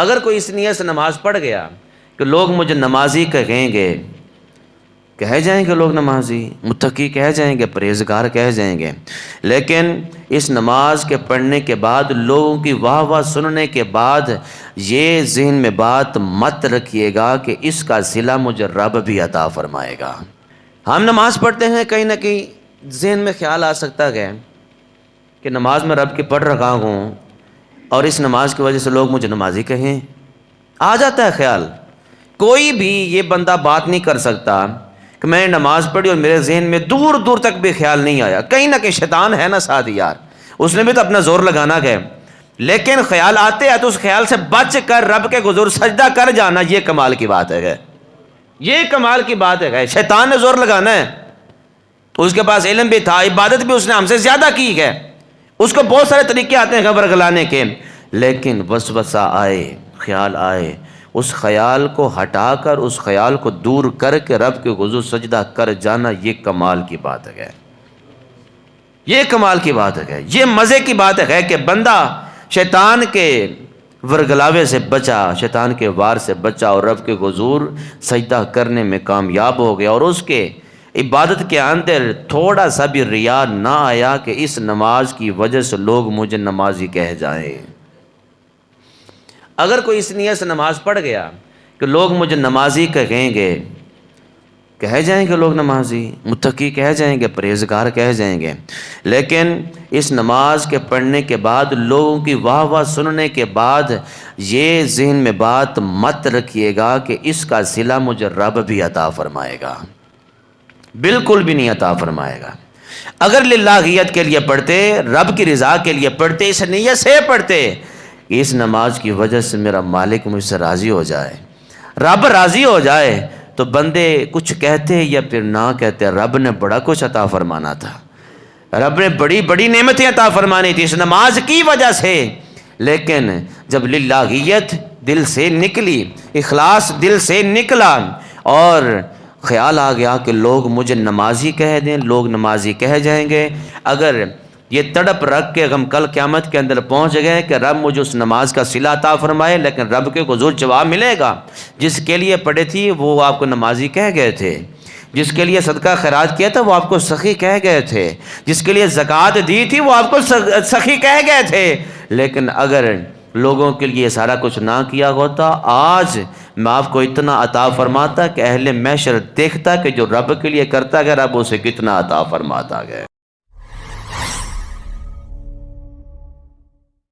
اگر کوئی اس نیت سے نماز پڑھ گیا کہ لوگ مجھے نمازی کہیں گے، کہہ جائیں گے لوگ نمازی، متقی کہہ جائیں گے، پرہیزگار کہہ جائیں گے، لیکن اس نماز کے پڑھنے کے بعد لوگوں کی واہ واہ سننے کے بعد یہ ذہن میں بات مت رکھیے گا کہ اس کا صلہ مجھے رب بھی عطا فرمائے گا۔ ہم نماز پڑھتے ہیں، کہیں نہ کہیں ذہن میں خیال آ سکتا ہے کہ نماز میں رب کی پڑھ رہا ہوں اور اس نماز کی وجہ سے لوگ مجھے نمازی کہیں، آ جاتا ہے خیال۔ کوئی بھی یہ بندہ بات نہیں کر سکتا کہ میں نے نماز پڑھی اور میرے ذہن میں دور دور تک بھی خیال نہیں آیا، کہیں نہ کہیں شیطان ہے نا ساتھ یار، اس نے بھی تو اپنا زور لگانا ہے، لیکن خیال آتے ہیں تو اس خیال سے بچ کر رب کے حضور سجدہ کر جانا، یہ کمال کی بات ہے، یہ کمال کی بات ہے۔ شیطان نے زور لگانا ہے، اس کے پاس علم بھی تھا، عبادت بھی اس نے ہم سے زیادہ کی ہے، اس کو بہت سارے طریقے آتے ہیں خبر گلانے کے، لیکن وسوسہ آئے، خیال آئے، اس خیال کو ہٹا کر، اس خیال کو دور کر کے رب کے حضور سجدہ کر جانا، یہ کمال کی بات ہے، یہ کمال کی بات ہے، یہ مزے کی بات ہے کہ بندہ شیطان کے ورگلاوے سے بچا، شیطان کے وار سے بچا اور رب کے حضور سجدہ کرنے میں کامیاب ہو گیا، اور اس کے عبادت کے اندر تھوڑا سا بھی ریا نہ آیا کہ اس نماز کی وجہ سے لوگ مجھے نمازی کہہ جائیں۔ اگر کوئی اس نیت سے نماز پڑھ گیا کہ لوگ مجھے نمازی کہیں گے، کہہ جائیں گے لوگ نمازی، متقی کہہ جائیں گے، پرہیزگار کہہ جائیں گے، لیکن اس نماز کے پڑھنے کے بعد لوگوں کی واہ واہ سننے کے بعد یہ ذہن میں بات مت رکھیے گا کہ اس کا صلہ مجھے رب بھی عطا فرمائے گا، بالکل بھی نہیں عطا فرمائے گا۔ اگر للہیت کے لیے پڑھتے، رب کی رضا کے لیے پڑھتے، اس نیت سے پڑھتے کہ اس نماز کی وجہ سے میرا مالک مجھ سے راضی ہو جائے، رب راضی ہو جائے، تو بندے کچھ کہتے یا پھر نہ کہتے، رب نے بڑا کچھ عطا فرمانا تھا، رب نے بڑی بڑی نعمتیں عطا فرمانی تھی اس نماز کی وجہ سے۔ لیکن جب للہیت دل سے نکلی، اخلاص دل سے نکلا، اور خیال آ گیا کہ لوگ مجھے نمازی کہہ دیں، لوگ نمازی کہہ جائیں گے، اگر یہ تڑپ رکھ کے ہم کل قیامت کے اندر پہنچ گئے کہ رب مجھے اس نماز کا صلہ عطا فرمائے، لیکن رب کے حضور جواب ملے گا، جس کے لیے پڑھی تھی وہ آپ کو نمازی کہہ گئے تھے، جس کے لیے صدقہ خیرات کیا تھا وہ آپ کو سخی کہہ گئے تھے، جس کے لیے زکوٰۃ دی تھی وہ آپ کو سخی کہہ گئے تھے، لیکن اگر لوگوں کے لیے سارا کچھ نہ کیا ہوتا، آج میں آپ کو اتنا عطا فرماتا کہ اہل محشر دیکھتا کہ جو رب کے لیے کرتا گیا رب اسے کتنا عطا فرماتا گیا۔